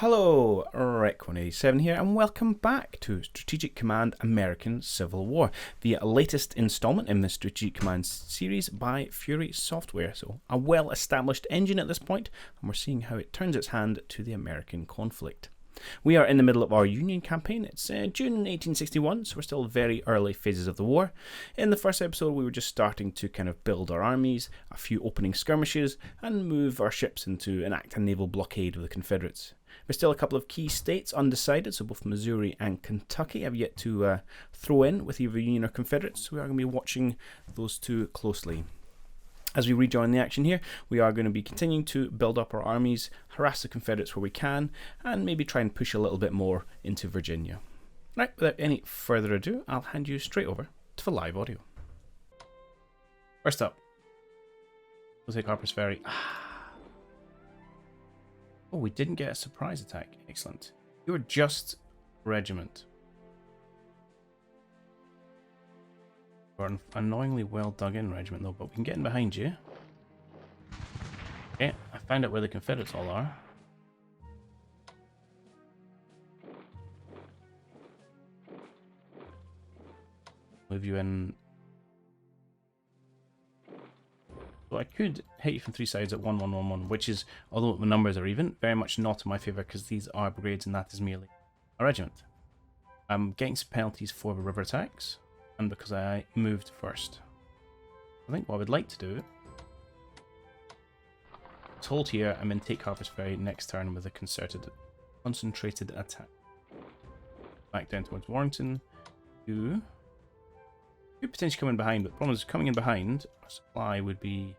Hello, Rec187 here, and welcome back to Strategic Command American Civil War, the latest installment in the Strategic Command series by Fury Software. So, a well-established engine at this point, and we're seeing how it turns its hand to the American conflict. We are in the middle of our Union campaign. It's June 1861, so we're still very early phases of the war. In the first episode, we were just starting to kind of build our armies, a few opening skirmishes, and move our ships into enact a naval blockade with the Confederates. There's still a couple of key states undecided, so both Missouri and Kentucky have yet to throw in with either Union or Confederates, so we are going to be watching those two closely. As we rejoin the action here, we are going to be continuing to build up our armies, harass the Confederates where we can, and maybe try and push a little bit more into Virginia. Right, without any further ado, I'll hand you straight over to the live audio. First up, we'll take Harper's Ferry. Oh, we didn't get a surprise attack. Excellent. You're just regiment. You're an annoyingly well dug in regiment though, but we can get in behind you. Okay, I found out where the Confederates all are. Move you in. So I could hit you from three sides at 1-1-1-1, which is, although the numbers are even, very much not in my favour because these are brigades and that is merely a regiment. I'm getting some penalties for the river attacks, and because I moved first. I think what I would like to do is hold here and then take Harper's Ferry next turn with a concentrated attack. Back down towards Warrington. You could potentially come in behind, but the problem is coming in behind, our supply would be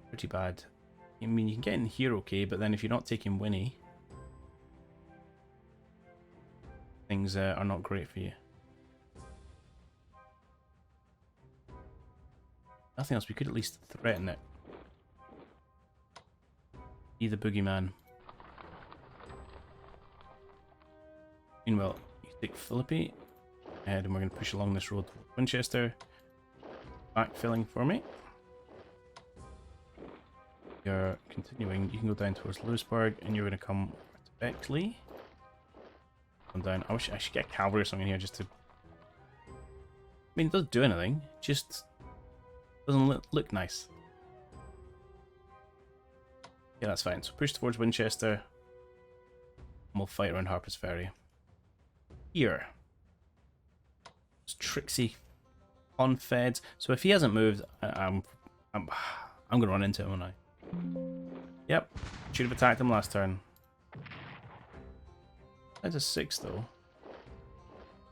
pretty bad. I mean, you can get in here okay, but then if you're not taking Winnie, things are not great for you. Nothing else, we could at least threaten it. Be the boogeyman. Meanwhile, you take Philippi ahead and we're going to push along this road to Winchester. Backfilling for me. You're continuing, you can go down towards Lewisburg and you're going to come to Beckley. Come down. I wish I should get cavalry or something here just to... I mean, it doesn't do anything, just doesn't look nice. Yeah, that's fine. So push towards Winchester and we'll fight around Harper's Ferry. Here. It's tricksy Confeds. So if he hasn't moved, I'm going to run into him, won't I? Yep. Should have attacked him last turn. That's a 6 though.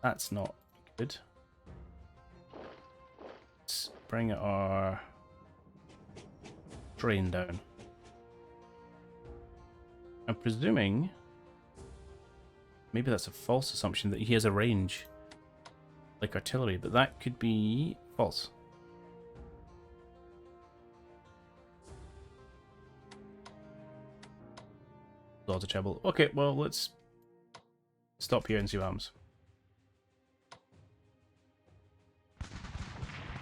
That's not good. Let's bring our train down. I'm presuming maybe that's a false assumption that he has a range like artillery, but that could be false. Lots of trouble. Okay, well, let's stop here and see what happens.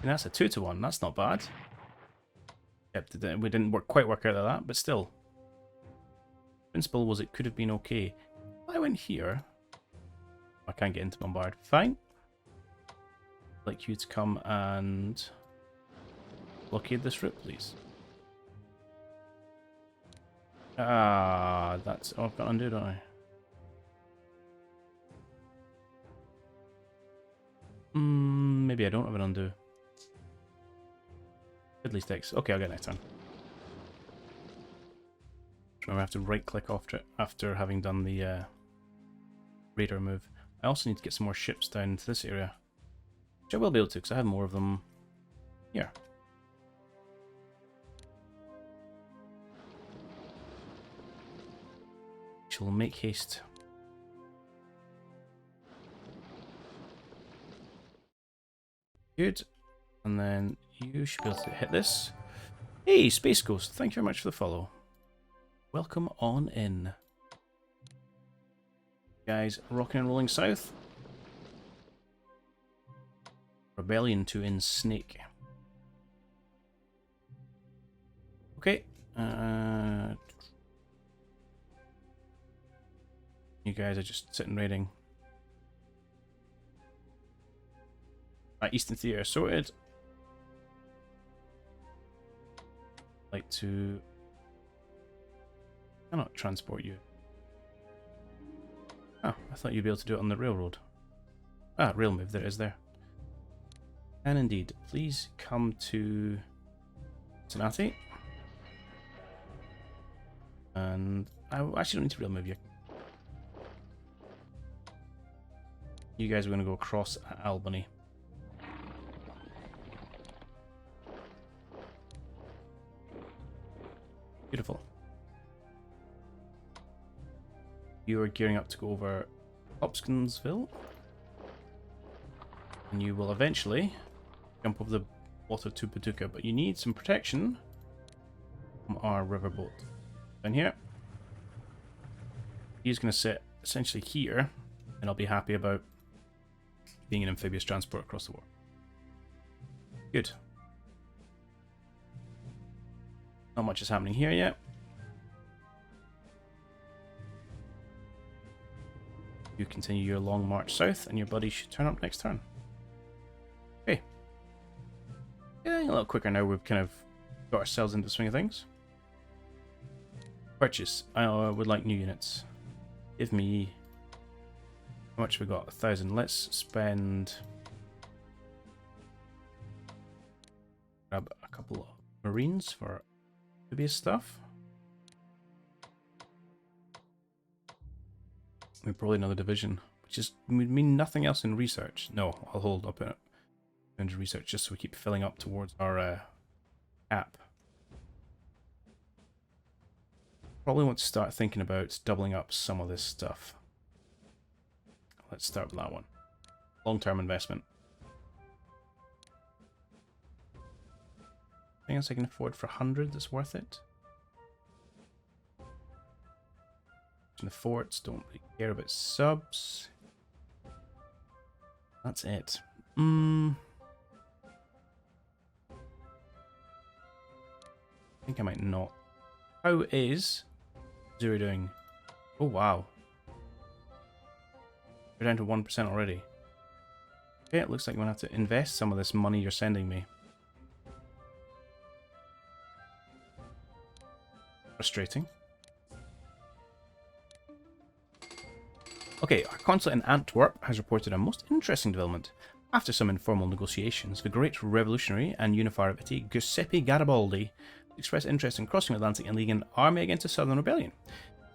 And that's a 2-1. That's not bad. Yep, we didn't quite work out of that, but still. Principle was it could have been okay. If I went here, I can't get into Bombard. Fine. I'd like you to come and blockade this route, please. Ah, that's... Oh, I've got to undo, don't I? Maybe I don't have an undo. At least X. Okay, I'll get next turn. Remember, I have to right-click after having done the radar move. I also need to get some more ships down into this area. Which I will be able to, because I have more of them here. Shall make haste. Good. And then you should be able to hit this. Hey, Space Ghost, thank you very much for the follow. Welcome on in. Guys, rocking and rolling south. Rebellion to ensnake. Okay. You guys are just sitting raiding. Right, Eastern Theatre sorted. Like to... I cannot transport you. Oh, I thought you'd be able to do it on the railroad. Ah, rail move, there it is there. And indeed, please come to Cincinnati. And I actually don't need to rail move you. You guys are going to go across Albany. Beautiful. You are gearing up to go over Hopkinsville. And you will eventually jump over the water to Paducah, but you need some protection from our riverboat. Down here. He's going to sit essentially here, and I'll be happy about being an amphibious transport across the water. Good. Not much is happening here yet. You continue your long march south, and your buddy should turn up next turn. Okay. Getting a little quicker now. We've kind of got ourselves into the swing of things. Purchase. I would like new units. Give me... How much have we got? 1,000. Let's spend... Grab a couple of Marines for amphibious stuff. We probably another division, which is would mean nothing else in research. No, I'll hold up in it. Into research just so we keep filling up towards our cap. Probably want to start thinking about doubling up some of this stuff. Let's start with that one. Long-term investment. Anything else I can afford for 100 that's worth it? The forts, don't really care about subs. That's it. I think I might not. How is Zero doing? Oh wow. We're down to 1% already. Okay, it looks like I'm gonna have to invest some of this money you're sending me. Frustrating. Okay, our consulate in Antwerp has reported a most interesting development. After some informal negotiations, the great revolutionary and unifier of Italy, Giuseppe Garibaldi, expressed interest in crossing the Atlantic and leading an army against the Southern Rebellion.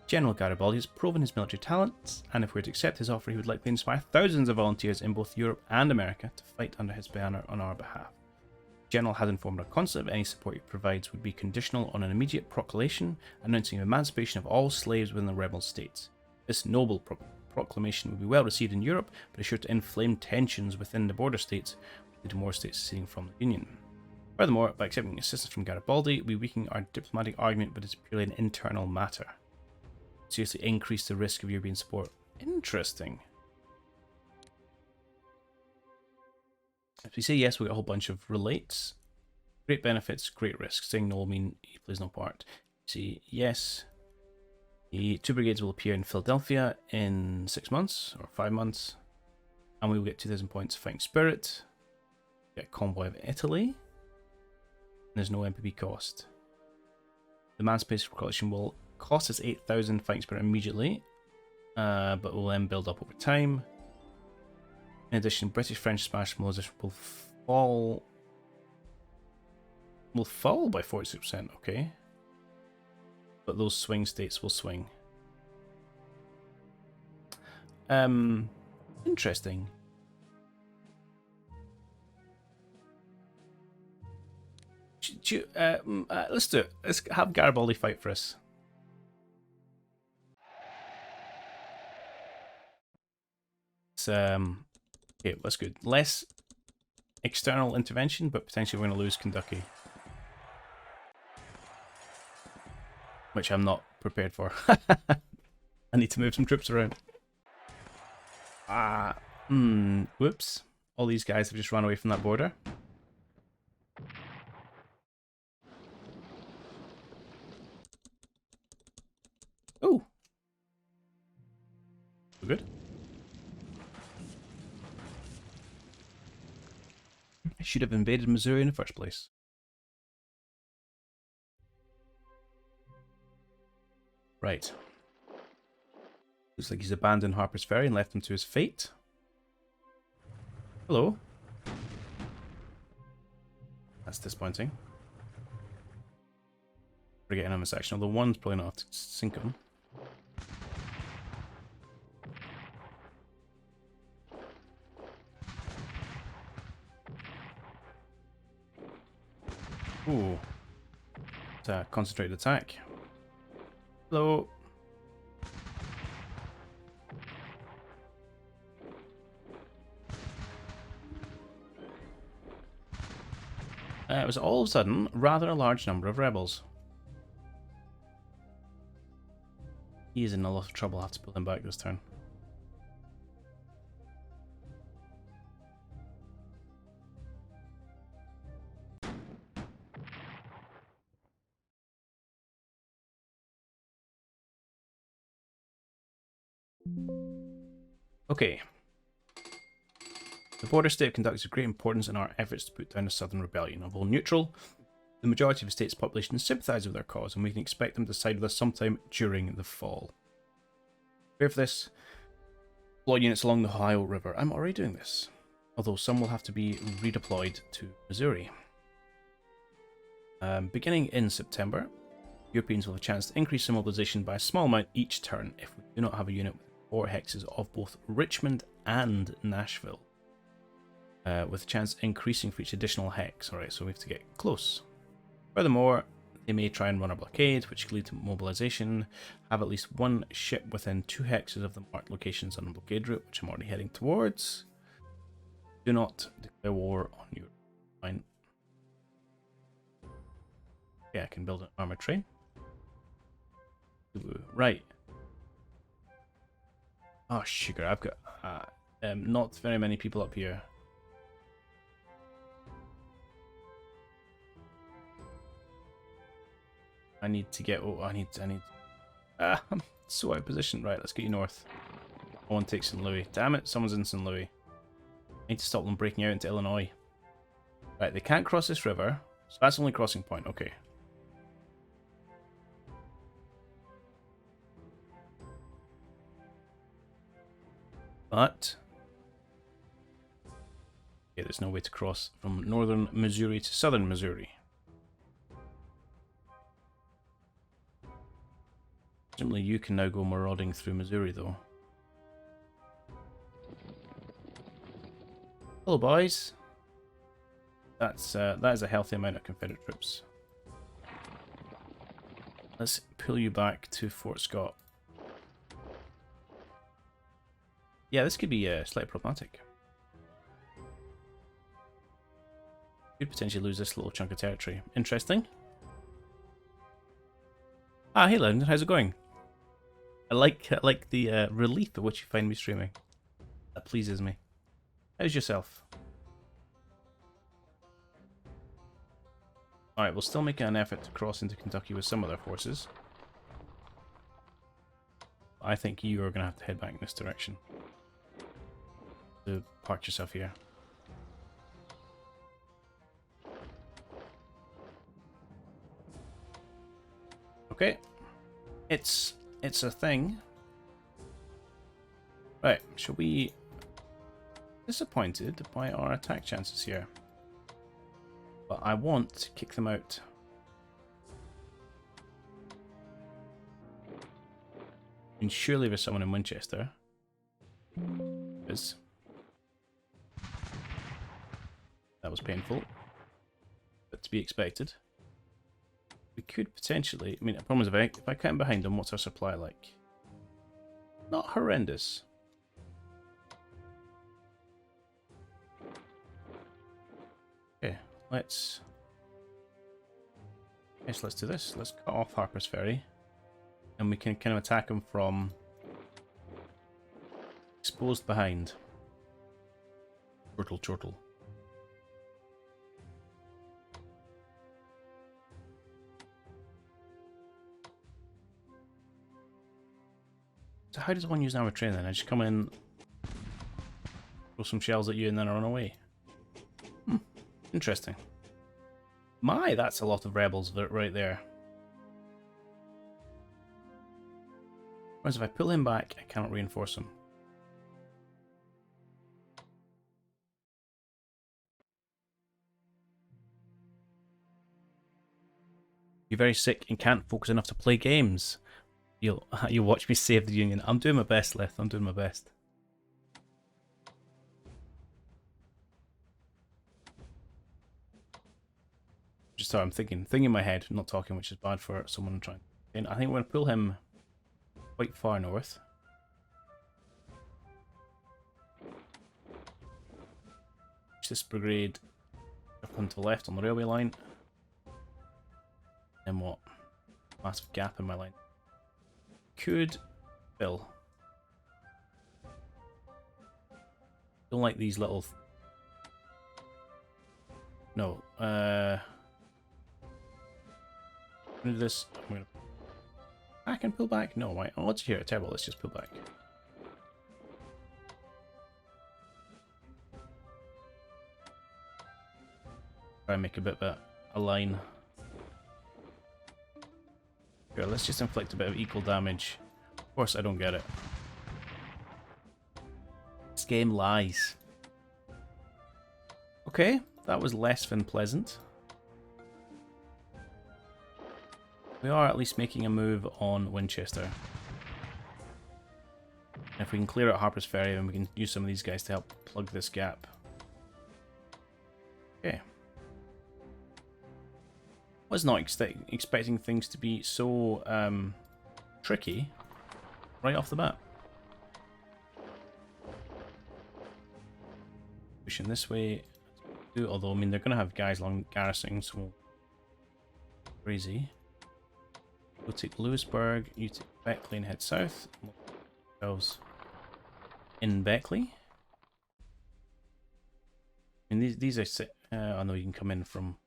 General Garibaldi has proven his military talents, and if we're to accept his offer, he would likely inspire thousands of volunteers in both Europe and America to fight under his banner on our behalf. The General has informed our consulate that any support he provides would be conditional on an immediate proclamation announcing the emancipation of all slaves within the rebel states. This noble proclamation would be well received in Europe, but is sure to inflame tensions within the border states, leading to more states seceding from the Union. Furthermore, by accepting assistance from Garibaldi, we weaken our diplomatic argument, but it's purely an internal matter. Seriously increase the risk of European support. Interesting. If we say yes, we get a whole bunch of relates. Great benefits, great risks. Saying no will mean he plays no part. See, yes. The 2 brigades will appear in Philadelphia in 6 months or 5 months, and we will get 2,000 points of fighting spirit. Get a convoy of Italy. And there's no MPB cost. The Emancipation Coalition will cost us 8,000 fighting spirit immediately, but will then build up over time. In addition, British, French, Spanish mobilization will fall. Will fall by 46%. Okay. But those swing states will swing. Interesting. Let's do it. Let's have Garibaldi fight for us. It's, okay, that's good. Less external intervention, but potentially we're going to lose Kentucky. Which I'm not prepared for. I need to move some troops around. Whoops. All these guys have just run away from that border. Oh. good. I should have invaded Missouri in the first place. Right. Looks like he's abandoned Harper's Ferry and left him to his fate. Hello. That's disappointing. We're getting him a section, although one's probably not enough to sink him. Ooh. It's a concentrated attack. Hello. It was all of a sudden rather a large number of rebels. He is in a lot of trouble. I have to pull him back this turn. Okay. The border state conducts of great importance in our efforts to put down the Southern Rebellion. Although neutral, the majority of the state's population sympathise with their cause, and we can expect them to side with us sometime during the fall. Prepare for this. Deploy units along the Ohio River. I'm already doing this, although some will have to be redeployed to Missouri. Beginning in September, Europeans will have a chance to increase their mobilization by a small amount each turn if we do not have a unit with 4 hexes of both Richmond and Nashville. With a chance increasing for each additional hex. Alright, so we have to get close. Furthermore, they may try and run a blockade, which could lead to mobilization. Have at least 1 ship within 2 hexes of the marked locations on the blockade route, which I'm already heading towards. Do not declare war on your line. Yeah, I can build an armored train. Right. Oh, sugar, I've got not very many people up here. I need to get... Oh, I need... I'm so out of position. Right, let's get you north. I want to take St. Louis. Damn it, someone's in St. Louis. I need to stop them breaking out into Illinois. Right, they can't cross this river, so that's the only crossing point. Okay. But... yeah, there's no way to cross from northern Missouri to southern Missouri. Presumably you can now go marauding through Missouri, though. Hello, boys. That is a healthy amount of Confederate troops. Let's pull you back to Fort Scott. Yeah, this could be slightly problematic. Could potentially lose this little chunk of territory. Interesting. Ah, hey London, how's it going? I like the relief at which you find me streaming. That pleases me. How's yourself? Alright, we'll still make an effort to cross into Kentucky with some of their forces. I think you are going to have to head back in this direction. To park yourself here. Okay. It's a thing. Right, shall we... Disappointed by our attack chances here. But I want to kick them out. And surely there's someone in Winchester. Is. That was painful. But to be expected. We could potentially... I mean, the problem is if I come behind them, what's our supply like? Not horrendous. Okay, let's do this. Let's cut off Harper's Ferry. And we can kind of attack them from exposed behind. Chortle. So how does one use an armored train then? I just come in, throw some shells at you, and then I run away. Interesting. My, that's a lot of rebels right there. Whereas if I pull him back, I cannot reinforce him. You're very sick and can't focus enough to play games. You'll watch me save the Union. I'm doing my best, Leth. I'm doing my best. Just so I'm thinking in my head, not talking, which is bad for someone trying. And I think we're going to pull him quite far north. Push this brigade up onto the left on the railway line. Then what? Massive gap in my line. Could fill. Don't like these little. No. I'm gonna do this. I can pull back. No, why? Oh, let's hear it. Terrible. Let's just pull back. Try and make a bit of a line. Sure, let's just inflict a bit of equal damage. Of course, I don't get it. This game lies. Okay, that was less than pleasant. We are at least making a move on Winchester. If we can clear out Harper's Ferry, then we can use some of these guys to help plug this gap. Okay. Was not expecting things to be so tricky right off the bat. Pushing this way, although I mean they're going to have guys along garrisoning, so crazy. We'll take Lewisburg, you take Beckley and head south. Ourselves in Beckley. I mean these are. I know you can come in from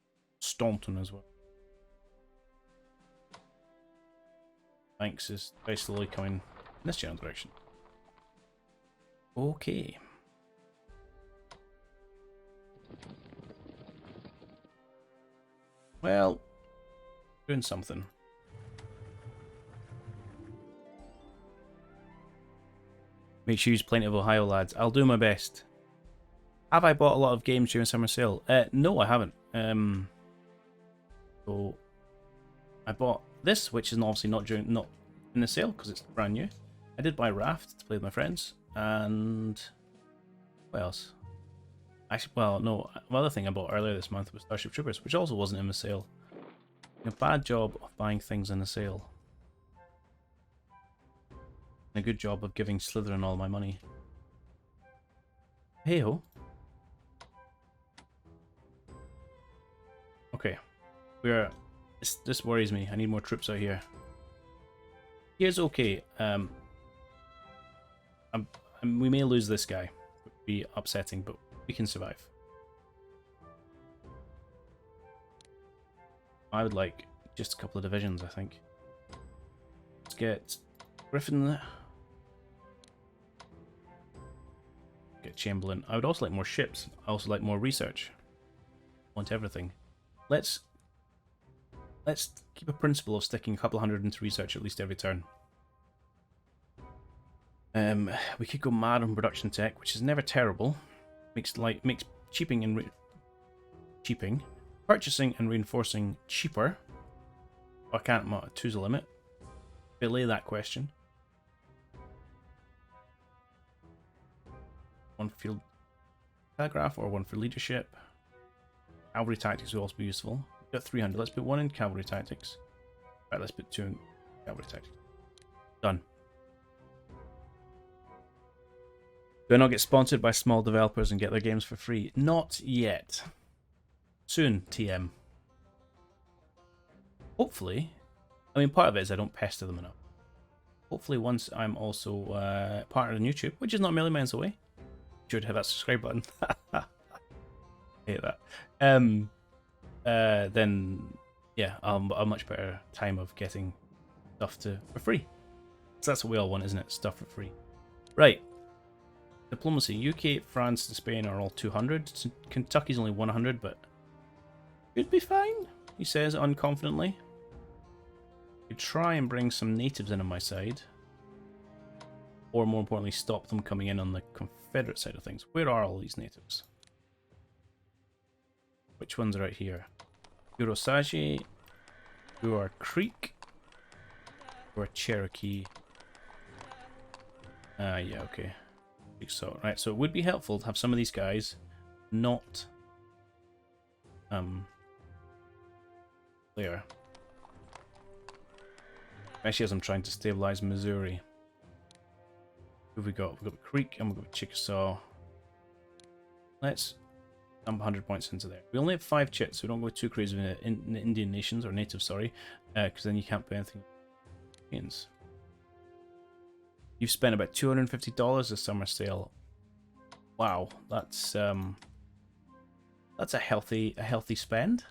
Staunton as well. Banks is very slowly coming in this general direction. Okay. Well, doing something. Make sure you use plenty of Ohio, lads. I'll do my best. Have I bought a lot of games during summer sale? No, I haven't. So I bought this, which is obviously not in the sale because it's brand new. I did buy Raft to play with my friends, and what else? Actually, well, no. The other thing I bought earlier this month was Starship Troopers, which also wasn't in the sale. A bad job of buying things in the sale. And a good job of giving Slytherin all my money. Hey ho. Okay, this worries me. I need more troops out here. Here's okay. We may lose this guy. It would be upsetting, but we can survive. I would like just a couple of divisions, I think. Let's get Griffin. Get Chamberlain. I would also like more ships. I also like more research. Want everything. Let's keep a principle of sticking a couple hundred into research at least every turn. We could go mad on production tech, which is never terrible. Makes purchasing and reinforcing cheaper. I can't. Two's a limit. Belay that question. One for field telegraph or one for leadership. Cavalry tactics will also be useful. We've got 300. Let's put one in cavalry tactics. Right, let's put two in cavalry tactics. Done. Do I not get sponsored by small developers and get their games for free? Not yet. Soon, TM. Hopefully. I mean, part of it is I don't pester them enough. Hopefully once I'm also partnered on YouTube, which is not a million miles away. Should hit that subscribe button. Hate that. Then yeah, I'll a much better time of getting stuff for free. So that's what we all want, isn't it? Stuff for free. Right. Diplomacy. UK, France, and Spain are all 200. Kentucky's only 100, but should be fine, he says unconfidently. Could try and bring some natives in on my side. Or more importantly, stop them coming in on the Confederate side of things. Where are all these natives? Which ones are out here? Urosage, who are Creek, who are Cherokee. Yeah, okay. So, right, so it would be helpful to have some of these guys not there. Especially as I'm trying to stabilize Missouri. Who have we got? We've got Creek and we've got Chickasaw. Let's dump 100 points into there. We only have 5 chits, so we don't go too crazy with Indian nations, or natives, sorry, because then you can't pay anything. Indians. You've spent about $250 this summer sale. Wow, that's a healthy spend.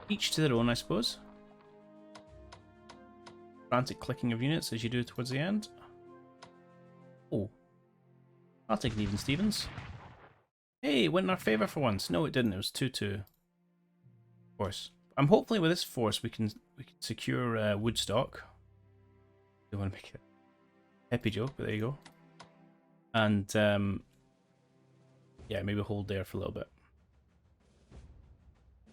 Each to their own, I suppose. Frantic clicking of units as you do towards the end. Oh, I'll take an even Stevens. Hey, it went in our favour for once. No, it didn't. It was 2-2. Of course. Hopefully with this force we can secure Woodstock. Don't want to make a happy joke, but there you go. And yeah, maybe hold there for a little bit.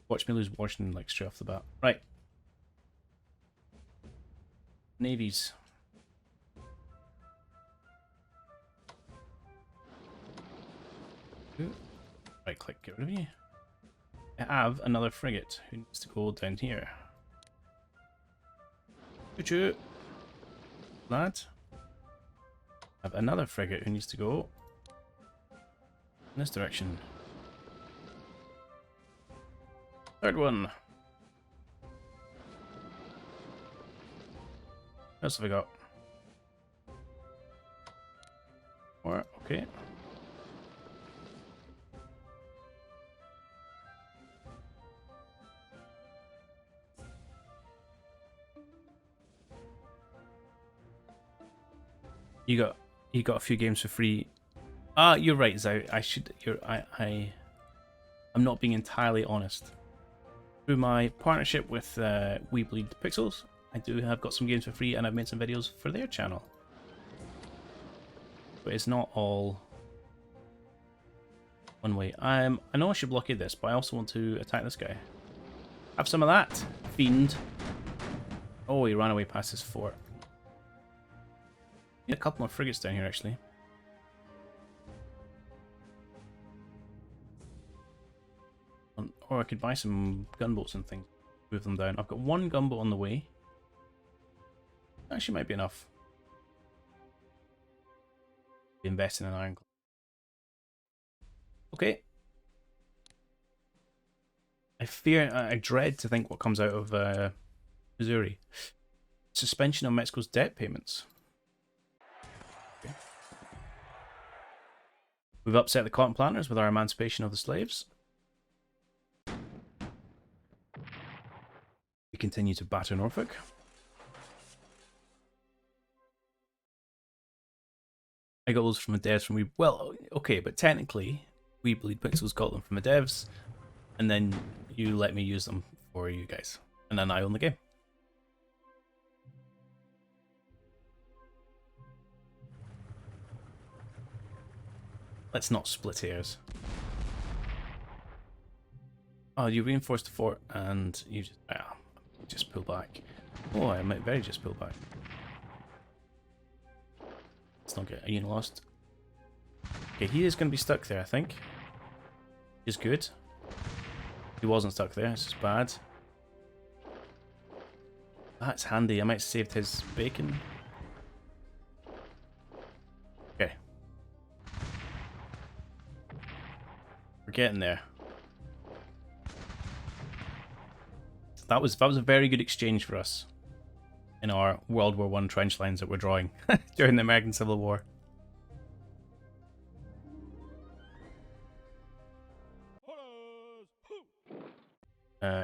Watch me lose Washington like straight off the bat. Right. Navies. Ooh. Right click, get rid of you. I have another frigate who needs to go down here. Choo-choo. Lad. I have another frigate who needs to go in this direction. Third one. What else have I got? More, okay. You got a few games for free. Ah, you're right, Zao. I'm not being entirely honest. Through my partnership with We Bleed Pixels, I have got some games for free, and I've made some videos for their channel. But it's not all one way. I know I should blockade this, but I also want to attack this guy. Have some of that, fiend. Oh, he ran away past his fort. Need a couple more frigates down here, actually. Or I could buy some gunboats and things, move them down. I've got one gunboat on the way. Actually might be enough. Invest in an ironclad. Okay. I dread to think what comes out of Missouri. Suspension of Mexico's debt payments. Okay. We've upset the cotton planters with our emancipation of the slaves. We continue to batter Norfolk. I got those from the devs from well, okay, but technically We Bleed Pixels got them from the devs, and then you let me use them for you guys, and then I own the game. Let's not split hairs. Oh, you reinforced the fort, and you just pull back. Oh, I might very just pull back. Let's not get a unit lost. Okay, he is going to be stuck there, I think. Is good. He wasn't stuck there, this is bad. That's handy, I might have saved his bacon. Okay. We're getting there. That was a very good exchange for us in our World War I trench lines that we're drawing during the American Civil War.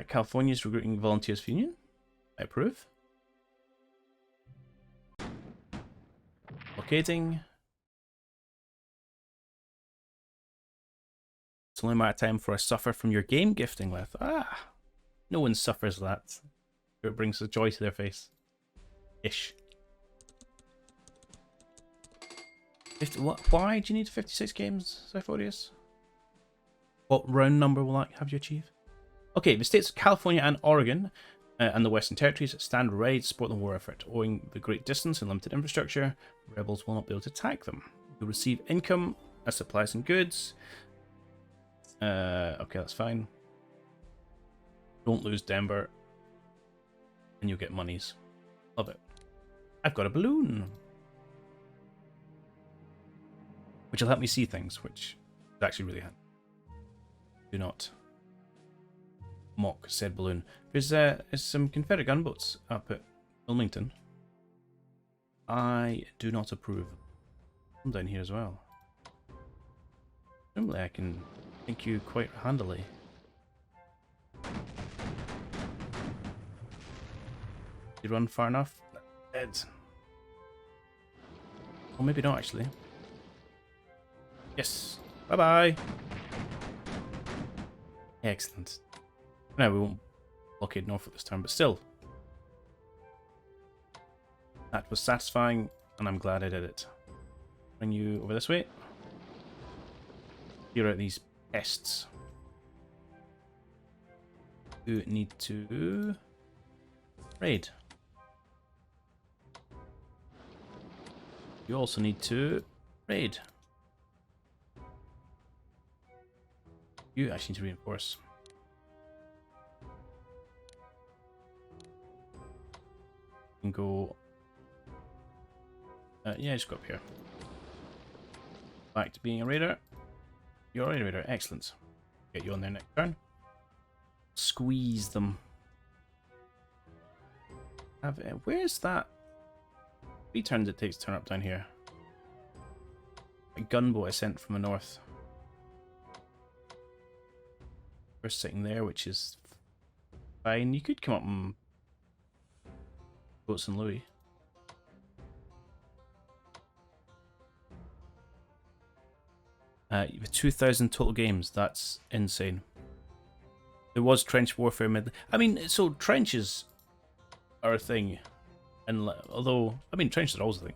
California's recruiting volunteers for Union. I approve. Locating. It's only a matter of time for a suffer from your game gifting left. Ah! No one suffers that. It brings a joy to their face. Ish. Why do you need 56 games, Zyphodius? What round number will that have you achieve? Okay, the states of California and Oregon and the Western Territories stand ready to support the war effort. Owing the great distance and limited infrastructure, rebels will not be able to attack them. You'll receive income as supplies and goods. Okay, that's fine. Don't lose Denver. And you'll get monies. Love it. I've got a balloon. Which will help me see things, which is actually really handy. Do not mock said balloon. There's some Confederate gunboats up at Wilmington. I do not approve. I'm down here as well. Normally I can think you quite handily. You run far enough? Dead. Or maybe not actually. Yes. Bye-bye. Excellent. Now we won't blockade Norfolk this time, but still. That was satisfying, and I'm glad I did it. Bring you over this way. Clear out these pests. You need to raid. You also need to raid. You actually need to reinforce. You can go. Yeah, just go up here. Back to being a raider. You're already a raider. Excellent. Get you on there next turn. Squeeze them. Where's that? 3 turns it takes to turn up down here. A gunboat I sent from the north. First sitting there, which is fine. You could come up and boat St. Louis. With 2,000 total games, that's insane. There was trench warfare mid. I mean, so trenches are a thing, and although I mean trenches are always a thing.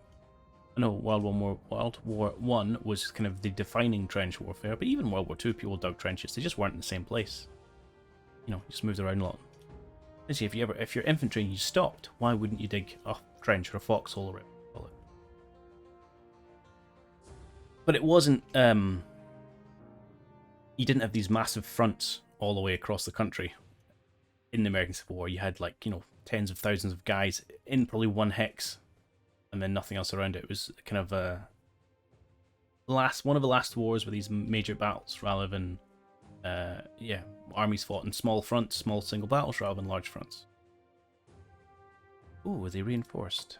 I know World War One was kind of the defining trench warfare, but even World War Two, people dug trenches. They just weren't in the same place. You know, just moved around a lot. Actually, if you're infantry and you stopped, why wouldn't you dig a trench or a foxhole around? But it wasn't. You didn't have these massive fronts all the way across the country. In the American Civil War, you had tens of thousands of guys in probably one hex, and then nothing else around it. It was kind of one of the last wars with these major battles, rather than armies fought in small fronts, small single battles, rather than large fronts. Ooh, are they reinforced?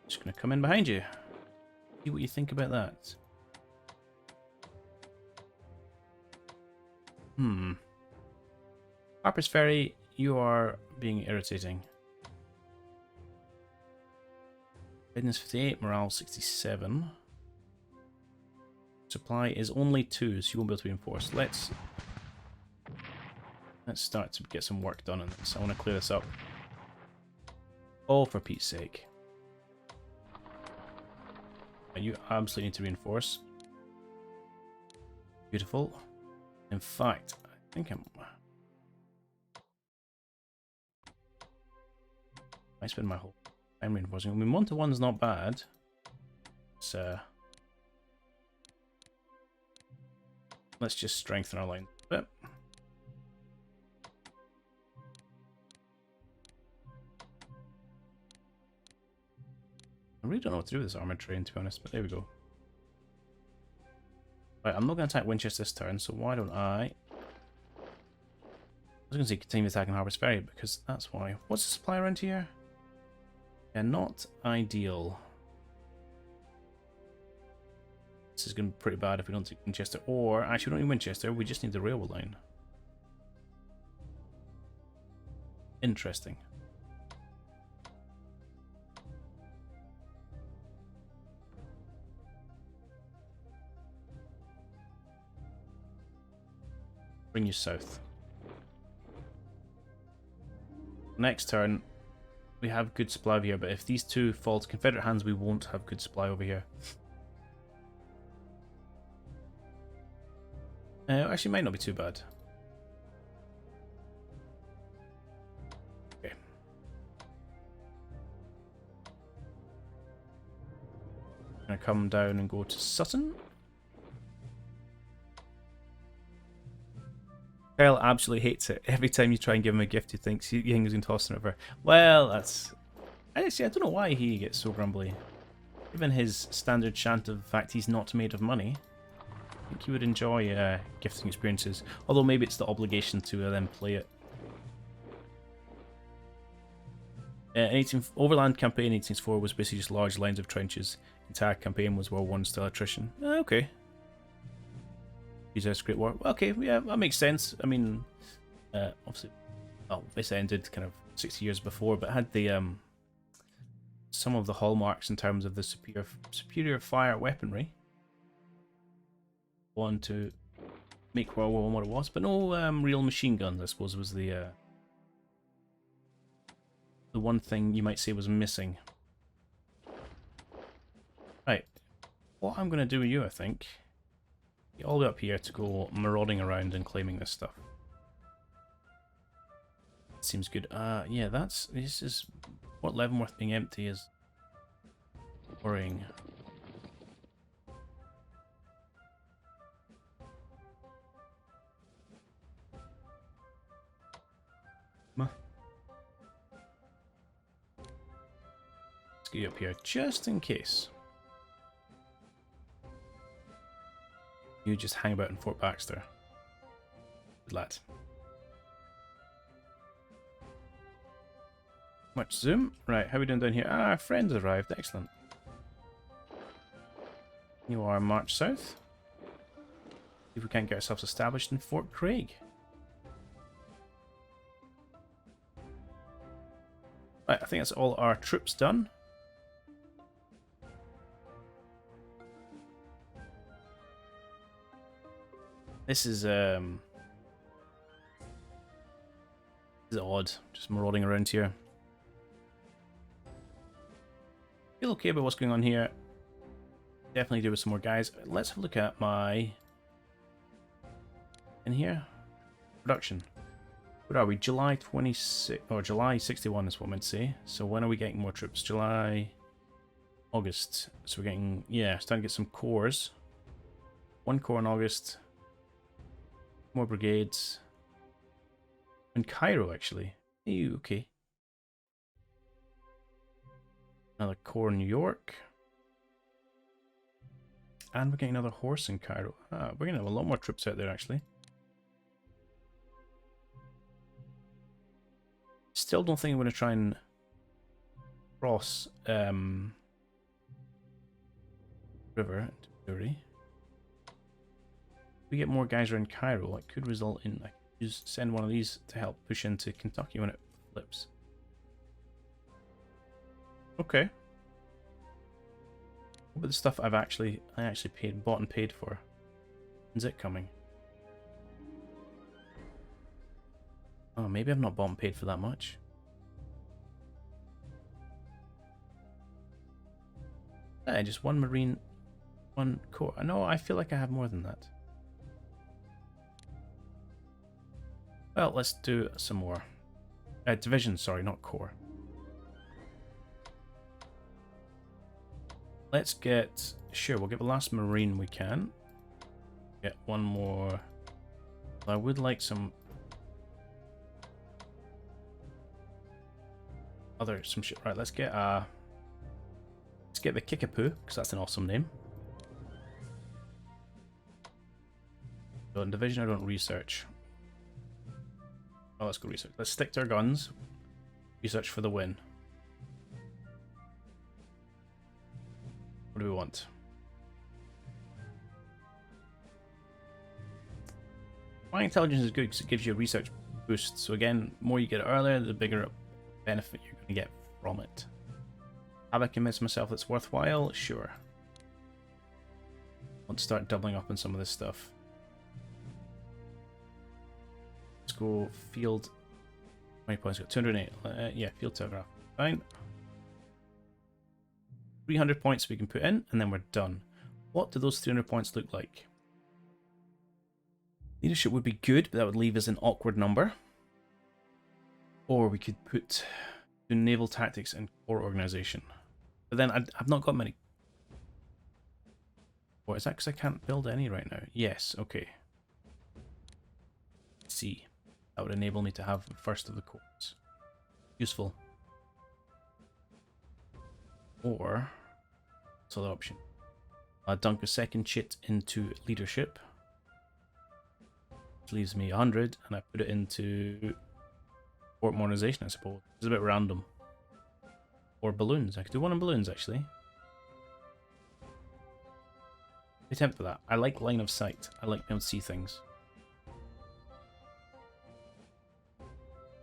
Just gonna come in behind you. See what you think about that. Harper's Ferry, you are being irritating. Fitness 58, morale 67. Supply is only 2, so you won't be able to reinforce. Let's start to get some work done on this. I want to clear this up. Oh, for Pete's sake. You absolutely need to reinforce. Beautiful. In fact, I think I spend my whole time reinforcing. I mean, 1-to-1's not bad. It's, let's just strengthen our line a bit. I really don't know what to do with this armored train, to be honest, but there we go. Right, I'm not going to attack Winchester this turn, so why don't I was going to say continue attacking Harper's Ferry, because that's why. What's the supply around here? Yeah, not ideal. This is going to be pretty bad if we don't take Winchester. Or, actually, we don't need Winchester, we just need the railway line. Interesting. Bring you south. Next turn, we have good supply over here, but if these two fall to Confederate hands, we won't have good supply over here. Actually, might not be too bad. Okay. Gonna come down and go to Sutton. Kyle absolutely hates it. Every time you try and give him a gift, he thinks he's going to toss it over. Well, that's... Actually, I don't know why he gets so grumbly. Given his standard chant of the fact he's not made of money, I think he would enjoy gifting experiences. Although maybe it's the obligation to then play it. 18 Overland campaign 1864 was basically just large lines of trenches. Entire campaign was World War I style attrition. Okay. Great War. Okay, yeah, that makes sense. I mean, obviously, well, this ended kind of 60 years before, but had the some of the hallmarks in terms of the superior fire weaponry. One to make World War I what it was, but no real machine guns, I suppose, was the one thing you might say was missing. Right, what I'm going to do with you, I think, get all the way up here to go marauding around and claiming this stuff. Seems good. Yeah, this is what Leavenworth being empty is worrying. Let's get you up here just in case. You just hang about in Fort Baxter. Good lad. Much zoom. Right, how are we doing down here? Ah, our friends arrived. Excellent. You are march south. See if we can't get ourselves established in Fort Craig. Right, I think that's all our troops done. This is odd, just marauding around here. Feel okay about what's going on here. Definitely do with some more guys. Let's have a look at my in here production. What are we? July 26 or July 61 is what I meant to say. So when are we getting more troops? July, August. So we're getting, yeah, starting to get some corps. One corps in August. More brigades. In Cairo, actually. Ew, okay. Another corps in New York. And we're getting another horse in Cairo. Ah, we're going to have a lot more troops out there, actually. Still don't think I'm going to try and cross river into Missouri. If we get more guys around Cairo, it could result in I could just send one of these to help push into Kentucky when it flips. Okay. What about the stuff I actually bought and paid for? When's it coming? Oh, maybe I've not bought and paid for that much. Just one marine, one corps. No, I feel like I have more than that. Well, let's do some more. Division, sorry, not corps. Let's get... Sure, we'll get the last marine we can. Get one more... I would like some... some shit. Right, let's get the Kickapoo, because that's an awesome name. So in division I don't research. Oh, let's go research. Let's stick to our guns. Research for the win. What do we want? My intelligence is good because it gives you a research boost. So again, more you get it earlier, the bigger benefit you're going to get from it. Have I convinced myself it's worthwhile? Sure. I want to start doubling up on some of this stuff. Let's go field. How many points? Got 208. Yeah, field telegraph. Fine. 300 points we can put in, and then we're done. What do those 300 points look like? Leadership would be good, but that would leave us an awkward number. Or we could put to naval tactics and core organization. But then I've not got many. What is that? Because I can't build any right now. Yes, okay. Let's see. That would enable me to have the first of the corps. Useful. Or, what's the other option? I'll dunk a second chit into leadership. Which leaves me 100, and I put it into port modernization, I suppose. It's a bit random. Or balloons. I could do one on balloons, actually. Attempt for that. I like line of sight. I like being able to see things.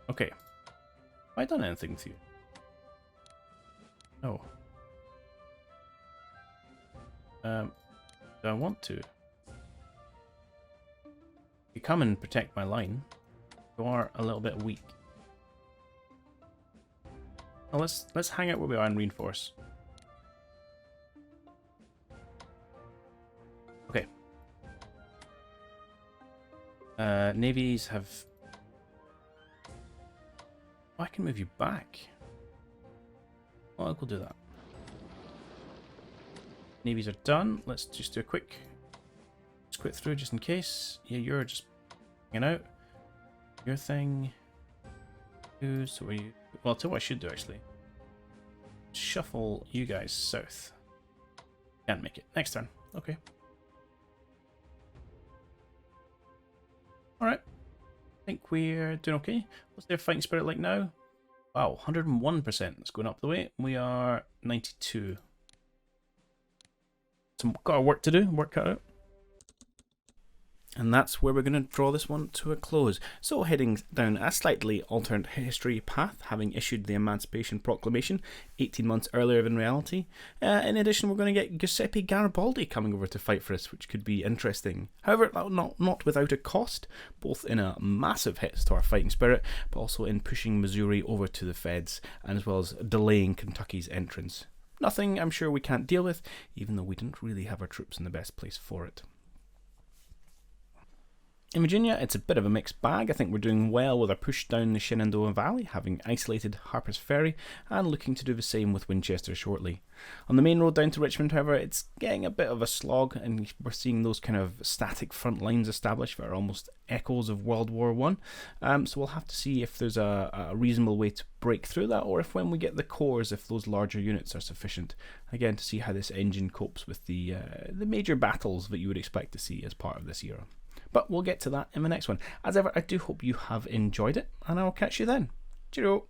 Okay. Have I done anything with you? No. Do I want to? You come and protect my line. You are a little bit weak. Oh, let's hang out where we are and reinforce. Okay. Navies have. Oh, I can move you back. Well, I'll do that. Navies are done. Let's just do a quick through just in case. Yeah, you're just hanging out. Your thing. So are you? Well, I'll tell you what I should do actually. Shuffle you guys south. Can't make it. Next turn. Okay. Alright. I think we're doing okay. What's their fighting spirit like now? Wow, 101%. It's going up the way. We are 92. Some got our work to do, work cut out. And that's where we're going to draw this one to a close. So heading down a slightly altered history path, having issued the Emancipation Proclamation 18 months earlier in reality. In addition, we're going to get Giuseppe Garibaldi coming over to fight for us, which could be interesting. However, not without a cost, both in a massive hit to our fighting spirit, but also in pushing Missouri over to the Feds, and as well as delaying Kentucky's entrance. Nothing I'm sure we can't deal with, even though we didn't really have our troops in the best place for it. In Virginia, it's a bit of a mixed bag. I think we're doing well with our push down the Shenandoah Valley, having isolated Harper's Ferry, and looking to do the same with Winchester shortly. On the main road down to Richmond, however, it's getting a bit of a slog, and we're seeing those kind of static front lines established that are almost echoes of World War I. So we'll have to see if there's a reasonable way to break through that, or if when we get the cores, if those larger units are sufficient. Again, to see how this engine copes with the major battles that you would expect to see as part of this era. But we'll get to that in the next one. As ever, I do hope you have enjoyed it, and I will catch you then. Cheerio!